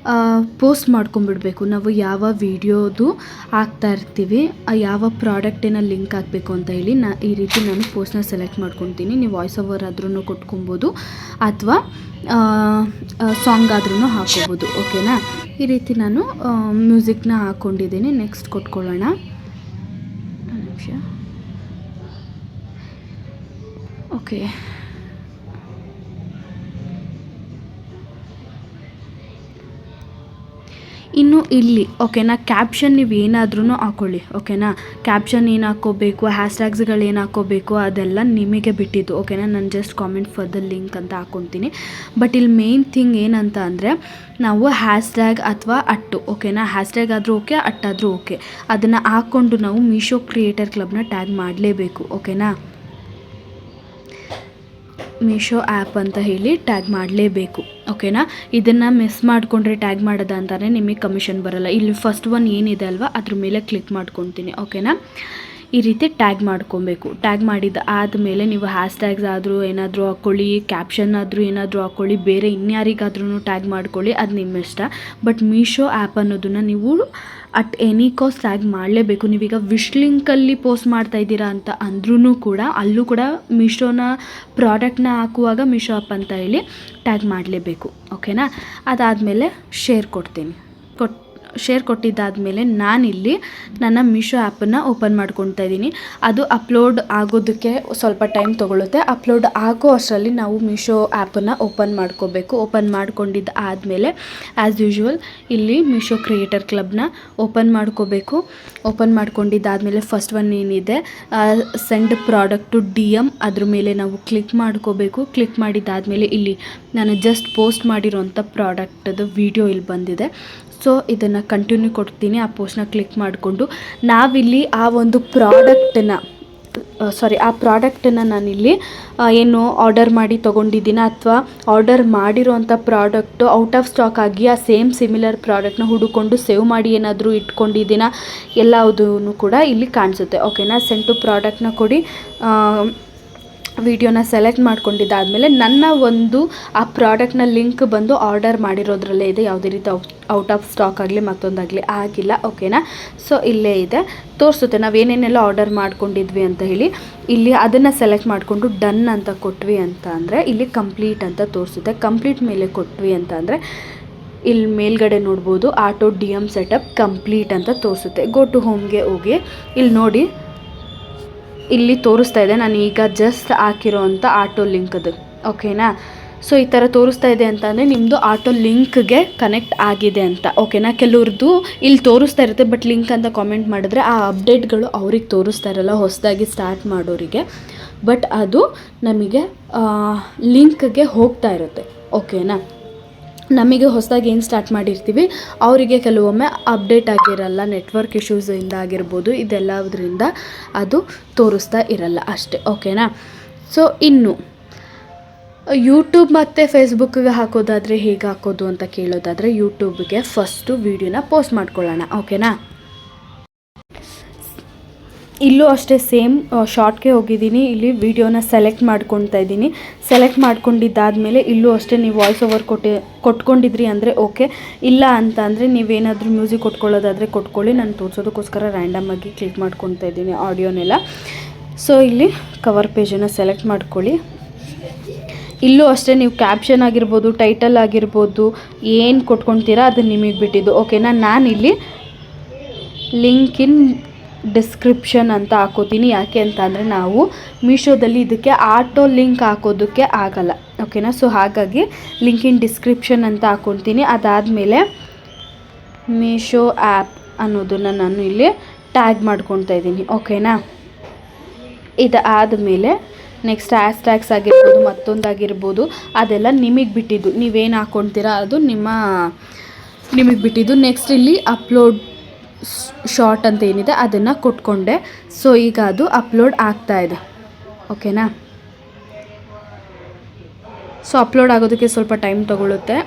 ಪೋಸ್ಟ್ ಮಾಡ್ಕೊಂಬಿಡ್ಬೇಕು. ನಾವು ಯಾವ ವಿಡಿಯೋದು ಹಾಕ್ತಾ ಇರ್ತೀವಿ ಯಾವ ಪ್ರಾಡಕ್ಟಿನ ಲಿಂಕ್ ಹಾಕಬೇಕು ಅಂತ ಹೇಳಿ ಈ ರೀತಿ ನಾನು ಪೋಸ್ಟ್ನ ಸೆಲೆಕ್ಟ್ ಮಾಡ್ಕೊತೀನಿ. ನೀವು ವಾಯ್ಸ್ ಓವರ್ ಆದ್ರೂ ಕೊಟ್ಕೊಬೋದು ಅಥವಾ ಸಾಂಗ್ ಆದ್ರೂ ಹಾಕೋಬೋದು ಓಕೆನಾ. ಈ ರೀತಿ ನಾನು ಮ್ಯೂಸಿಕ್ನ ಹಾಕ್ಕೊಂಡಿದ್ದೀನಿ. ನೆಕ್ಸ್ಟ್ ಕೊಟ್ಕೊಳ್ಳೋಣ. ನಿಮಿಷ ಓಕೆ. ಇನ್ನು ಇಲ್ಲಿ ಓಕೆನಾ ಕ್ಯಾಪ್ಷನ್ ನೀವು ಏನಾದ್ರೂ ಹಾಕ್ಕೊಳ್ಳಿ ಓಕೆನಾ. ಕ್ಯಾಪ್ಷನ್ ಏನು ಹಾಕ್ಕೋಬೇಕು, ಹ್ಯಾಶ್ಟ್ಯಾಗ್ಸ್ಗಳು ಏನು ಹಾಕ್ಕೋಬೇಕು ಅದೆಲ್ಲ ನಿಮಗೆ ಬಿಟ್ಟಿದ್ದು ಓಕೆನಾ. ನಾನು just comment for the link ಅಂತ ಹಾಕ್ಕೊತೀನಿ. ಬಟ್ ಇಲ್ಲಿ ಮೇನ್ ಥಿಂಗ್ ಏನಂತ ಅಂದರೆ ನಾವು ಹ್ಯಾಶ್ಟ್ಯಾಗ್ ಅಥವಾ ಓಕೆನಾ. ಹ್ಯಾಶ್ಟ್ಯಾಗ್ ಆದರೂ ಓಕೆ, ಆದರೂ ಓಕೆ. ಅದನ್ನು ಹಾಕ್ಕೊಂಡು ನಾವು ಮೀಶೋ ಕ್ರಿಯೇಟರ್ ಕ್ಲಬ್ನ ಟ್ಯಾಗ್ ಮಾಡಲೇಬೇಕು ಓಕೆನಾ. ಮೀಶೋ ಆ್ಯಪ್ ಅಂತ ಹೇಳಿ ಟ್ಯಾಗ್ ಮಾಡಲೇಬೇಕು ಓಕೆನಾ. ಇದನ್ನು ಮಿಸ್ ಮಾಡಿಕೊಂಡ್ರೆ ಟ್ಯಾಗ್ ಮಾಡೋದ ಅಂತಾನೆ ನಿಮಗೆ ಕಮಿಷನ್ ಬರೋಲ್ಲ. ಇಲ್ಲಿ ಫಸ್ಟ್ ಒನ್ ಏನಿದೆ ಅಲ್ವಾ ಅದ್ರ ಮೇಲೆ ಕ್ಲಿಕ್ ಮಾಡ್ಕೊತೀನಿ ಓಕೆನಾ. ಈ ರೀತಿ ಟ್ಯಾಗ್ ಮಾಡ್ಕೊಬೇಕು. ಟ್ಯಾಗ್ ಮಾಡಿದ ಆದಮೇಲೆ ನೀವು ಹ್ಯಾಶ್ಟ್ಯಾಗ್ಸ್ ಆದರೂ ಏನಾದರೂ ಹಾಕ್ಕೊಳ್ಳಿ, ಕ್ಯಾಪ್ಷನ್ ಆದರೂ ಏನಾದರೂ ಹಾಕ್ಕೊಳ್ಳಿ, ಬೇರೆ ಇನ್ಯಾರಿಗಾದ್ರೂ ಟ್ಯಾಗ್ ಮಾಡ್ಕೊಳ್ಳಿ, ಅದು ನಿಮ್ಮ ಇಷ್ಟ. ಬಟ್ ಮೀಶೋ ಆ್ಯಪ್ ಅನ್ನೋದನ್ನು ನೀವು ಅಟ್ ಎನಿ ಕಾಸ್ಟ್ ಟ್ಯಾಗ್ ಮಾಡಲೇಬೇಕು. ನೀವೀಗ ವಿಶ್ ಲಿಂಕಲ್ಲಿ ಪೋಸ್ಟ್ ಮಾಡ್ತಾ ಇದ್ದೀರಾ ಅಂತ ಅಂದ್ರೂ ಕೂಡ ಅಲ್ಲೂ ಕೂಡ ಮೀಶೋನ ಪ್ರಾಡಕ್ಟ್ನ ಹಾಕುವಾಗ ಮೀಶೋ ಆ್ಯಪ್ ಅಂತ ಹೇಳಿ ಟ್ಯಾಗ್ ಮಾಡಲೇಬೇಕು ಓಕೆನಾ. ಅದಾದಮೇಲೆ ಶೇರ್ ಕೊಟ್ಟಿದ್ದಾದಮೇಲೆ ನಾನಿಲ್ಲಿ ನನ್ನ ಮೀಶೋ ಆ್ಯಪನ್ನು ಓಪನ್ ಮಾಡ್ಕೊತಾ ಇದ್ದೀನಿ. ಅದು ಅಪ್ಲೋಡ್ ಆಗೋದಕ್ಕೆ ಸ್ವಲ್ಪ ಟೈಮ್ ತೊಗೊಳುತ್ತೆ. ಅಪ್ಲೋಡ್ ಆಗೋ ಅಷ್ಟರಲ್ಲಿ ನಾವು ಮೀಶೋ ಆ್ಯಪನ್ನು ಓಪನ್ ಮಾಡ್ಕೋಬೇಕು. ಓಪನ್ ಮಾಡ್ಕೊಂಡಿದ್ದು ಆದಮೇಲೆ ಆ್ಯಸ್ ಯೂಶ್ವಲ್ ಇಲ್ಲಿ ಮೀಶೋ ಕ್ರಿಯೇಟರ್ ಕ್ಲಬ್ನ ಓಪನ್ ಮಾಡ್ಕೋಬೇಕು. ಓಪನ್ ಮಾಡ್ಕೊಂಡಿದ್ದಾದಮೇಲೆ ಫಸ್ಟ್ ಒನ್ ಏನಿದೆ ಸೆಂಡ್ ಪ್ರಾಡಕ್ಟ್ ಟು DM ಅದ್ರ ಮೇಲೆ ನಾವು ಕ್ಲಿಕ್ ಮಾಡ್ಕೋಬೇಕು. ಕ್ಲಿಕ್ ಮಾಡಿದ್ದಾದಮೇಲೆ ಇಲ್ಲಿ ನಾನು ಜಸ್ಟ್ ಪೋಸ್ಟ್ ಮಾಡಿರೋಂಥ ಪ್ರಾಡಕ್ಟದು ವಿಡಿಯೋ ಇಲ್ಲಿ ಬಂದಿದೆ. ಸೊ ಇದನ್ನು ಕಂಟಿನ್ಯೂ ಕೊಡ್ತೀನಿ. ಆ ಪೋಸ್ಟ್ನ ಕ್ಲಿಕ್ ಮಾಡಿಕೊಂಡು ನಾವಿಲ್ಲಿ ಆ ಒಂದು ಪ್ರಾಡಕ್ಟನ್ನು ನಾನಿಲ್ಲಿ ಏನು ಆರ್ಡರ್ ಮಾಡಿ ತೊಗೊಂಡಿದ್ದೀನಿ ಅಥವಾ ಆರ್ಡರ್ ಮಾಡಿರೋಂಥ ಪ್ರಾಡಕ್ಟು ಔಟ್ ಆಫ್ ಸ್ಟಾಕ್ ಆಗಿ ಆ ಸೇಮ್ ಸಿಮಿಲರ್ ಪ್ರಾಡಕ್ಟ್ನ ಹುಡುಕೊಂಡು ಸೇವ್ ಮಾಡಿ ಏನಾದರೂ ಇಟ್ಕೊಂಡಿದ್ದೀನ ಎಲ್ಲದೂ ಕೂಡ ಇಲ್ಲಿ ಕಾಣಿಸುತ್ತೆ ಓಕೆನಾ. ಸೆಂಡ್ ಟು ಪ್ರಾಡಕ್ಟ್ನ ಕೊಡಿ. ವಿಡಿಯೋನ ಸೆಲೆಕ್ಟ್ ಮಾಡ್ಕೊಂಡಿದ್ದಾದಮೇಲೆ ನನ್ನ ಒಂದು ಆ ಪ್ರಾಡಕ್ಟ್ನ ಲಿಂಕ್ ಬಂದು ಆರ್ಡರ್ ಮಾಡಿರೋದ್ರಲ್ಲೇ ಇದೆ. ಯಾವುದೇ ರೀತಿ ಔಟ್ ಆಫ್ ಸ್ಟಾಕ್ ಆಗಲಿ ಮತ್ತೊಂದಾಗಲಿ ಆಗಿಲ್ಲ ಓಕೆನಾ. ಸೊ ಇಲ್ಲೇ ಇದೆ ತೋರಿಸುತ್ತೆ ನಾವೇನೇನೆಲ್ಲ ಆರ್ಡರ್ ಮಾಡ್ಕೊಂಡಿದ್ವಿ ಅಂತ ಹೇಳಿ. ಇಲ್ಲಿ ಅದನ್ನು ಸೆಲೆಕ್ಟ್ ಮಾಡಿಕೊಂಡು ಡನ್ ಅಂತ ಕೊಟ್ವಿ ಅಂತ ಅಂದರೆ ಇಲ್ಲಿ ಕಂಪ್ಲೀಟ್ ಅಂತ ತೋರಿಸುತ್ತೆ. ಕಂಪ್ಲೀಟ್ ಮೇಲೆ ಕೊಟ್ವಿ ಅಂತ ಅಂದರೆ ಇಲ್ಲಿ ಮೇಲ್ಗಡೆ ನೋಡ್ಬೋದು ಆಟೋ DM ಸೆಟಪ್ ಕಂಪ್ಲೀಟ್ ಅಂತ ತೋರಿಸುತ್ತೆ. ಗೋ ಟು ಹೋಮ್ಗೆ ಹೋಗಿ ಇಲ್ಲಿ ನೋಡಿ ಇಲ್ಲಿ ತೋರಿಸ್ತಾ ಇದೆ ನಾನು ಈಗ ಜಸ್ಟ್ ಹಾಕಿರೋ ಅಂಥ ಆಟೋ ಲಿಂಕದು ಓಕೆನಾ. ಸೊ ಈ ಥರ ತೋರಿಸ್ತಾ ಇದೆ ಅಂತಂದರೆ ನಿಮ್ಮದು ಆಟೋ ಲಿಂಕ್ಗೆ ಕನೆಕ್ಟ್ ಆಗಿದೆ ಅಂತ ಓಕೆನಾ. ಕೆಲವ್ರದ್ದು ಇಲ್ಲಿ ತೋರಿಸ್ತಾ ಇರುತ್ತೆ ಬಟ್ ಲಿಂಕ್ ಅಂತ ಕಾಮೆಂಟ್ ಮಾಡಿದ್ರೆ ಆ ಅಪ್ಡೇಟ್ಗಳು ಅವ್ರಿಗೆ ತೋರಿಸ್ತಾ ಇರಲ್ಲ ಹೊಸದಾಗಿ ಸ್ಟಾರ್ಟ್ ಮಾಡೋರಿಗೆ. ಬಟ್ ಅದು ನಮಗೆ ಲಿಂಕ್ಗೆ ಹೋಗ್ತಾ ಇರುತ್ತೆ ಓಕೆನಾ. ನಮಗೆ ಹೊಸದಾಗಿ ಏನು ಸ್ಟಾರ್ಟ್ ಮಾಡಿರ್ತೀವಿ ಅವರಿಗೆ ಕೆಲವೊಮ್ಮೆ ಅಪ್ಡೇಟ್ ಆಗಿರಲ್ಲ, ನೆಟ್ವರ್ಕ್ ಇಶ್ಯೂಸಿಂದ ಆಗಿರ್ಬೋದು, ಇದೆಲ್ಲದರಿಂದ ಅದು ತೋರಿಸ್ತಾ ಇರಲ್ಲ ಅಷ್ಟೇ ಓಕೆನಾ. ಸೊ ಇನ್ನು ಯೂಟ್ಯೂಬ್ ಮತ್ತು ಫೇಸ್ಬುಕ್ಗೆ ಹಾಕೋದಾದರೆ ಹೇಗೆ ಹಾಕೋದು ಅಂತ ಕೇಳೋದಾದರೆ ಯೂಟ್ಯೂಬ್ಗೆ ಫಸ್ಟು ವೀಡಿಯೋನ ಪೋಸ್ಟ್ ಮಾಡ್ಕೊಳ್ಳೋಣ ಓಕೆನಾ. ಇಲ್ಲೂ ಅಷ್ಟೇ ಸೇಮ್ ಶಾರ್ಟ್ಗೆ ಹೋಗಿದ್ದೀನಿ. ಇಲ್ಲಿ ವಿಡಿಯೋನ ಸೆಲೆಕ್ಟ್ ಮಾಡ್ಕೊತಾ ಇದ್ದೀನಿ. ಸೆಲೆಕ್ಟ್ ಮಾಡ್ಕೊಂಡಿದ್ದಾದಮೇಲೆ ಇಲ್ಲೂ ಅಷ್ಟೇ ನೀವು ವಾಯ್ಸ್ ಓವರ್ ಕೊಟ್ಕೊಂಡಿದ್ರಿ ಅಂದರೆ ಓಕೆ, ಇಲ್ಲ ಅಂತ ಅಂದರೆ ನೀವೇನಾದರೂ ಮ್ಯೂಸಿಕ್ ಕೊಟ್ಕೊಳ್ಳೋದಾದರೆ ಕೊಟ್ಕೊಳ್ಳಿ. ನಾನು ತೋರಿಸೋದಕ್ಕೋಸ್ಕರ ರ್ಯಾಂಡಮಾಗಿ ಕ್ಲಿಕ್ ಮಾಡ್ಕೊತಾ ಇದ್ದೀನಿ ಆಡಿಯೋನೆಲ್ಲ. ಸೊ ಇಲ್ಲಿ ಕವರ್ ಪೇಜನ್ನು ಸೆಲೆಕ್ಟ್ ಮಾಡ್ಕೊಳ್ಳಿ. ಇಲ್ಲೂ ಅಷ್ಟೇ ನೀವು ಕ್ಯಾಪ್ಷನ್ ಆಗಿರ್ಬೋದು, ಟೈಟಲ್ ಆಗಿರ್ಬೋದು, ಏನು ಕೊಟ್ಕೊಳ್ತೀರಾ ಅದು ನಿಮಗೆ ಬಿಟ್ಟಿದ್ದು ಓಕೆನಾ. ನಾನಿಲ್ಲಿ ಲಿಂಕ್ ಇನ್ ಡಿಸ್ಕ್ರಿಪ್ಷನ್ ಅಂತ ಹಾಕೋತೀನಿ. ಯಾಕೆ ಅಂತ ಅಂದರೆ ನಾವು ಮೀಶೋದಲ್ಲಿ ಇದಕ್ಕೆ ಆಟೋ ಲಿಂಕ್ ಹಾಕೋದಕ್ಕೆ ಆಗಲ್ಲ ಓಕೆನಾ. ಸೊ ಹಾಗಾಗಿ ಲಿಂಕ್ ಇನ್ ಡಿಸ್ಕ್ರಿಪ್ಷನ್ ಅಂತ ಹಾಕೊತೀನಿ. ಅದಾದಮೇಲೆ ಮೀಶೋ ಆ್ಯಪ್ ಅನ್ನೋದನ್ನು ನಾನು ಇಲ್ಲಿ ಟ್ಯಾಗ್ ಮಾಡ್ಕೊತಾ ಇದ್ದೀನಿ ಓಕೆನಾ. ಇದಾದಮೇಲೆ ನೆಕ್ಸ್ಟ್ ಹ್ಯಾಶ್ಟ್ಯಾಗ್ಸ್ ಆಗಿರ್ಬೋದು, ಮತ್ತೊಂದಾಗಿರ್ಬೋದು, ಅದೆಲ್ಲ ನಿಮಗೆ ಬಿಟ್ಟಿದ್ದು. ನೀವೇನು ಹಾಕ್ಕೊಳ್ತೀರಾ ಅದು ನಿಮಗೆ ಬಿಟ್ಟಿದ್ದು. ನೆಕ್ಸ್ಟ್ ಇಲ್ಲಿ ಅಪ್ಲೋಡ್ ಶಾರ್ಟ್ ಅಂತ ಏನಿದೆ ಅದನ್ನು ಕೊಟ್ಕೊಂಡೆ. ಸೊ ಈಗ ಅದು ಅಪ್ಲೋಡ್ ಆಗ್ತಾಯಿದೆ. ಓಕೆನಾ? ಸೊ ಅಪ್ಲೋಡ್ ಆಗೋದಕ್ಕೆ ಸ್ವಲ್ಪ ಟೈಮ್ ತೊಗೊಳುತ್ತೆ.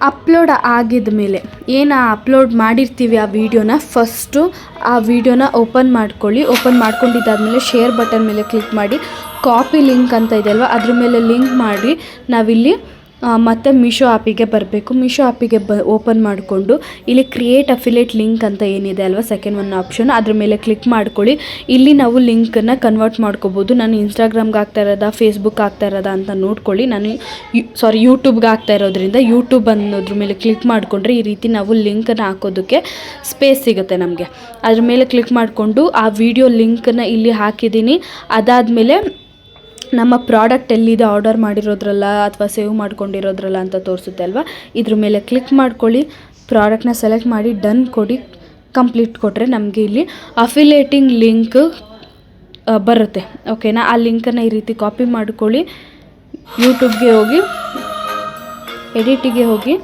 ಅಪ್ಲೋಡ್ ಆಗಿದ ಮೇಲೆ ಏನು ಅಪ್ಲೋಡ್ ಮಾಡಿರ್ತೀವಿ ಆ ವಿಡಿಯೋನ, ಫಸ್ಟು ಆ ವಿಡಿಯೋನ ಓಪನ್ ಮಾಡ್ಕೊಳ್ಳಿ. ಓಪನ್ ಮಾಡ್ಕೊಂಡಿದ್ದಾದಮೇಲೆ ಶೇರ್ ಬಟನ್ ಮೇಲೆ ಕ್ಲಿಕ್ ಮಾಡಿ, ಕಾಪಿ ಲಿಂಕ್ ಅಂತ ಇದೆ ಅಲ್ವಾ, ಅದ್ರ ಮೇಲೆ ಲಿಂಕ್ ಮಾಡಿ ನಾವಿಲ್ಲಿ ಮತ್ತು ಮೀಶೋ ಆ್ಯಪಿಗೆ ಬರಬೇಕು. ಮೀಶೋ ಆ್ಯಪಿಗೆ ಓಪನ್ ಮಾಡಿಕೊಂಡು ಇಲ್ಲಿ ಕ್ರಿಯೇಟ್ ಅಫಿಲಿಯೇಟ್ ಲಿಂಕ್ ಅಂತ ಏನಿದೆ ಅಲ್ವಾ, ಸೆಕೆಂಡ್ ಒನ್ ಆಪ್ಷನ್, ಅದ್ರ ಮೇಲೆ ಕ್ಲಿಕ್ ಮಾಡ್ಕೊಳ್ಳಿ. ಇಲ್ಲಿ ನಾವು ಲಿಂಕನ್ನು ಕನ್ವರ್ಟ್ ಮಾಡ್ಕೋಬೋದು. ನಾನು ಇನ್ಸ್ಟಾಗ್ರಾಮ್ಗೆ ಆಗ್ತಾ ಇರೋದಾ, ಫೇಸ್ಬುಕ್ ಆಗ್ತಾ ಇರೋದಾ ಅಂತ ನೋಡ್ಕೊಳ್ಳಿ. ನಾನು ಯೂಟ್ಯೂಬ್ಗೆ ಆಗ್ತಾ ಇರೋದ್ರಿಂದ ಯೂಟ್ಯೂಬ್ ಅನ್ನೋದ್ರ ಮೇಲೆ ಕ್ಲಿಕ್ ಮಾಡಿಕೊಂಡ್ರೆ ಈ ರೀತಿ ನಾವು ಲಿಂಕನ್ನು ಹಾಕೋದಕ್ಕೆ ಸ್ಪೇಸ್ ಸಿಗುತ್ತೆ ನಮಗೆ. ಅದ್ರ ಮೇಲೆ ಕ್ಲಿಕ್ ಮಾಡಿಕೊಂಡು ಆ ವಿಡಿಯೋ ಲಿಂಕನ್ನು ಇಲ್ಲಿ ಹಾಕಿದ್ದೀನಿ. ಅದಾದಮೇಲೆ ನಮ್ಮ ಪ್ರಾಡಕ್ಟ್ ಎಲ್ಲಿದೆ, ಆರ್ಡರ್ ಮಾಡಿರೋದ್ರಲ್ಲ ಅಥವಾ ಸೇವ್ ಮಾಡ್ಕೊಂಡಿರೋದ್ರಲ್ಲ ಅಂತ ತೋರಿಸುತ್ತೆ ಅಲ್ವಾ, ಇದ್ರ ಮೇಲೆ ಕ್ಲಿಕ್ ಮಾಡ್ಕೊಳ್ಳಿ. ಪ್ರಾಡಕ್ಟ್ನ ಸೆಲೆಕ್ಟ್ ಮಾಡಿ ಡನ್ ಕೊಡಿ. ಕಂಪ್ಲೀಟ್ ಕೊಟ್ಟರೆ ನಮಗೆ ಇಲ್ಲಿ ಅಫಿಲಿಯೇಟಿಂಗ್ ಲಿಂಕ್ ಬರುತ್ತೆ. ಓಕೆನಾ? ಆ ಲಿಂಕನ್ನು ಈ ರೀತಿ ಕಾಪಿ ಮಾಡ್ಕೊಳ್ಳಿ. ಯೂಟ್ಯೂಬ್ಗೆ ಹೋಗಿ ಎಡಿಟಿಗೆ ಹೋಗಿ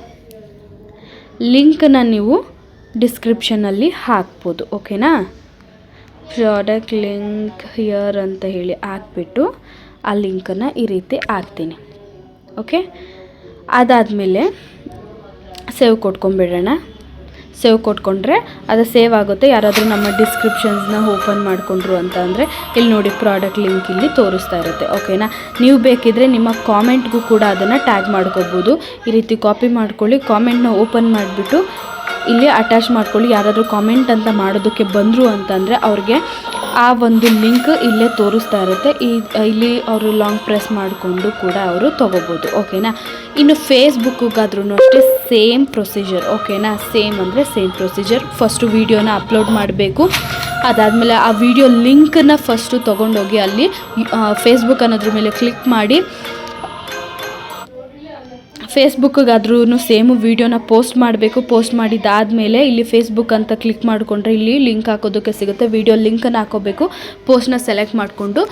ಲಿಂಕನ್ನು ನೀವು ಡಿಸ್ಕ್ರಿಪ್ಷನಲ್ಲಿ ಹಾಕ್ಬೋದು. ಓಕೆನಾ? ಪ್ರಾಡಕ್ಟ್ ಲಿಂಕ್ ಹಿಯರ್ ಅಂತ ಹೇಳಿ ಹಾಕ್ಬಿಟ್ಟು ಆ ಲಿಂಕನ್ನು ಈ ರೀತಿ ಹಾಕ್ತೀನಿ. ಓಕೆ, ಅದಾದಮೇಲೆ ಸೇವ್ ಕೊಟ್ಕೊಂಡ್ಬಿಡೋಣ. ಸೇವ್ ಕೊಟ್ಕೊಂಡ್ರೆ ಅದು ಸೇವ್ ಆಗುತ್ತೆ. ಯಾರಾದರೂ ನಮ್ಮ ಡಿಸ್ಕ್ರಿಪ್ಷನ್ಸ್ನ ಓಪನ್ ಮಾಡಿಕೊಂಡ್ರು ಅಂತ ಅಂದರೆ ಇಲ್ಲಿ ನೋಡಿ ಪ್ರಾಡಕ್ಟ್ ಲಿಂಕ್ ಇಲ್ಲಿ ತೋರಿಸ್ತಾ ಇರುತ್ತೆ. ಓಕೆನಾ? ನೀವು ಬೇಕಿದ್ದರೆ ನಿಮ್ಮ ಕಾಮೆಂಟ್ಗೂ ಕೂಡ ಅದನ್ನು ಟ್ಯಾಗ್ ಮಾಡ್ಕೋಬೋದು. ಈ ರೀತಿ ಕಾಪಿ ಮಾಡ್ಕೊಳ್ಳಿ. ಕಾಮೆಂಟ್ನ ಓಪನ್ ಮಾಡಿಬಿಟ್ಟು ಇಲ್ಲಿ ಅಟ್ಯಾಚ್ ಮಾಡ್ಕೊಳ್ಳಿ. ಯಾರಾದರೂ ಕಾಮೆಂಟ್ ಅಂತ ಮಾಡೋದಕ್ಕೆ ಬಂದರು ಅಂತಂದರೆ ಅವ್ರಿಗೆ ಆ ಒಂದು ಲಿಂಕ್ ಇಲ್ಲೇ ತೋರಿಸ್ತಾ ಇರುತ್ತೆ. ಇಲ್ಲಿ ಅವರು ಲಾಂಗ್ ಪ್ರೆಸ್ ಮಾಡಿಕೊಂಡು ಕೂಡ ಅವರು ತೊಗೋಬೋದು. ಓಕೆನಾ? ಇನ್ನು ಫೇಸ್ಬುಕ್ಗಾದ್ರೂ ಅಷ್ಟೇ ಸೇಮ್ ಪ್ರೊಸೀಜರ್. ಓಕೆನಾ? ಸೇಮ್ ಅಂದರೆ ಸೇಮ್ ಪ್ರೊಸೀಜರ್. ಫಸ್ಟು ವೀಡಿಯೋನ ಅಪ್ಲೋಡ್ ಮಾಡಬೇಕು. ಅದಾದಮೇಲೆ ಆ ವಿಡಿಯೋ ಲಿಂಕನ್ನು ಫಸ್ಟು ತೊಗೊಂಡೋಗಿ ಅಲ್ಲಿ ಫೇಸ್ಬುಕ್ ಅನ್ನೋದ್ರ ಮೇಲೆ ಕ್ಲಿಕ್ ಮಾಡಿ ಫೇಸ್ಬುಕ್ಗಾದ್ರೂ ಸೇಮು ವೀಡಿಯೋನ ಪೋಸ್ಟ್ ಮಾಡಬೇಕು. ಪೋಸ್ಟ್ ಮಾಡಿದ್ದಾದಮೇಲೆ ಇಲ್ಲಿ ಫೇಸ್ಬುಕ್ ಅಂತ ಕ್ಲಿಕ್ ಮಾಡಿಕೊಂಡ್ರೆ ಇಲ್ಲಿ ಲಿಂಕ್ ಹಾಕೋದಕ್ಕೆ ಸಿಗುತ್ತೆ. ವೀಡಿಯೋ ಲಿಂಕನ್ನು ಹಾಕೋಬೇಕು. ಪೋಸ್ಟ್ನ ಸೆಲೆಕ್ಟ್ ಮಾಡಿಕೊಂಡು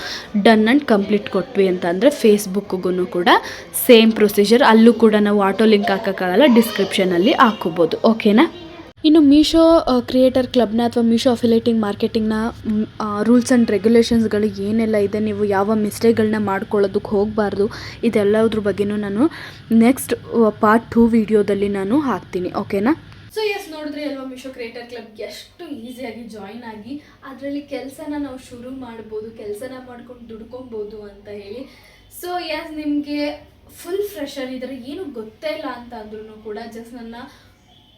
ಡನ್ ಆ್ಯಂಡ್ ಕಂಪ್ಲೀಟ್ ಕೊಟ್ವಿ ಅಂತ ಅಂದರೆ ಫೇಸ್ಬುಕ್ಗೂ ಕೂಡ ಸೇಮ್ ಪ್ರೊಸೀಜರ್. ಅಲ್ಲೂ ಕೂಡ ನಾವು ಆಟೋ ಲಿಂಕ್ ಹಾಕೋಕ್ಕಾಗಲ್ಲ, ಡಿಸ್ಕ್ರಿಪ್ಷನಲ್ಲಿ ಹಾಕೋಬೋದು. ಓಕೆನಾ? ಇನ್ನು ಮೀಶೋ ಕ್ರಿಯೇಟರ್ ಕ್ಲಬ್ನ ಅಥವಾ ಮೀಶೋ ಅಫಿಲಿಯೇಟಿಂಗ್ ಮಾರ್ಕೆಟಿಂಗ್ನ ರೂಲ್ಸ್ ಆ್ಯಂಡ್ ರೆಗ್ಯುಲೇಷನ್ಸ್ಗಳು ಏನೆಲ್ಲ ಇದೆ, ನೀವು ಯಾವ ಮಿಸ್ಟೇಕ್ಗಳನ್ನ ಮಾಡ್ಕೊಳ್ಳೋದಕ್ಕೆ ಹೋಗಬಾರ್ದು, ಇದೆಲ್ಲದ್ರ ಬಗ್ಗೆಯೂ ನಾನು ನೆಕ್ಸ್ಟ್ ಪಾರ್ಟ್ 2 ವಿಡಿಯೋದಲ್ಲಿ ನಾನು ಹಾಕ್ತೀನಿ. ಓಕೆನಾ? ಸೊ ಎಸ್, ನೋಡಿದ್ರಿ ಅಲ್ವಾ ಮೀಶೋ ಕ್ರಿಯೇಟರ್ ಕ್ಲಬ್ಗೆ ಎಷ್ಟು ಈಸಿಯಾಗಿ ಜಾಯ್ನ್ ಆಗಿ ಅದರಲ್ಲಿ ಕೆಲಸನ ನಾವು ಶುರು ಮಾಡ್ಬೋದು, ಕೆಲಸನ ಮಾಡ್ಕೊಂಡು ದುಡ್ಕೊಬೋದು ಅಂತ ಹೇಳಿ. ಸೊ ಎಸ್, ನಿಮಗೆ ಫುಲ್ ಫ್ರೆಶರ್ ಇದ್ದರೆ ಏನು ಗೊತ್ತೇ ಇಲ್ಲ ಅಂತ ಅಂದ್ರೂ ಕೂಡ ಜಸ್ಟ್ ನನ್ನ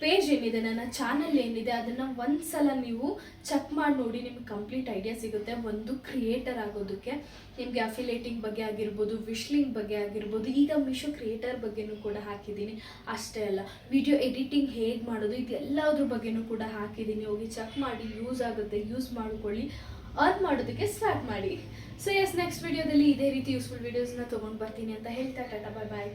ಪೇಜ್ ಏನಿದೆ, ನನ್ನ ಚಾನಲ್ ಏನಿದೆ, ಅದನ್ನು ಒಂದು ಸಲ ನೀವು ಚೆಕ್ ಮಾಡಿ ನೋಡಿ. ನಿಮ್ಗೆ ಕಂಪ್ಲೀಟ್ ಐಡಿಯಾ ಸಿಗುತ್ತೆ ಒಂದು ಕ್ರಿಯೇಟರ್ ಆಗೋದಕ್ಕೆ. ನಿಮಗೆ ಅಫಿಲಿಯೇಟಿಂಗ್ ಬಗ್ಗೆ ಆಗಿರ್ಬೋದು, ವಿಶ್ಲಿಂಗ್ ಬಗ್ಗೆ ಆಗಿರ್ಬೋದು, ಈಗ ಮೀಶೋ ಕ್ರಿಯೇಟರ್ ಬಗ್ಗೆನೂ ಕೂಡ ಹಾಕಿದ್ದೀನಿ. ಅಷ್ಟೇ ಅಲ್ಲ, ವಿಡಿಯೋ ಎಡಿಟಿಂಗ್ ಹೇಗೆ ಮಾಡೋದು ಇದೆಲ್ಲದ್ರ ಬಗ್ಗೆನೂ ಕೂಡ ಹಾಕಿದ್ದೀನಿ. ಹೋಗಿ ಚೆಕ್ ಮಾಡಿ, ಯೂಸ್ ಆಗುತ್ತೆ, ಯೂಸ್ ಮಾಡ್ಕೊಳ್ಳಿ, ಅರ್ನ್ ಮಾಡೋದಕ್ಕೆ ಸ್ಟಾರ್ಟ್ ಮಾಡಿ. ಸೊ ಎಸ್, ನೆಕ್ಸ್ಟ್ ವಿಡಿಯೋದಲ್ಲಿ ಇದೇ ರೀತಿ ಯೂಸ್ಫುಲ್ ವೀಡಿಯೋಸ್ನ ತೊಗೊಂಡು ಬರ್ತೀನಿ ಅಂತ ಹೇಳ್ತಾ ಟಾಟಾ, ಬಾಯ್ ಬಾಯ್.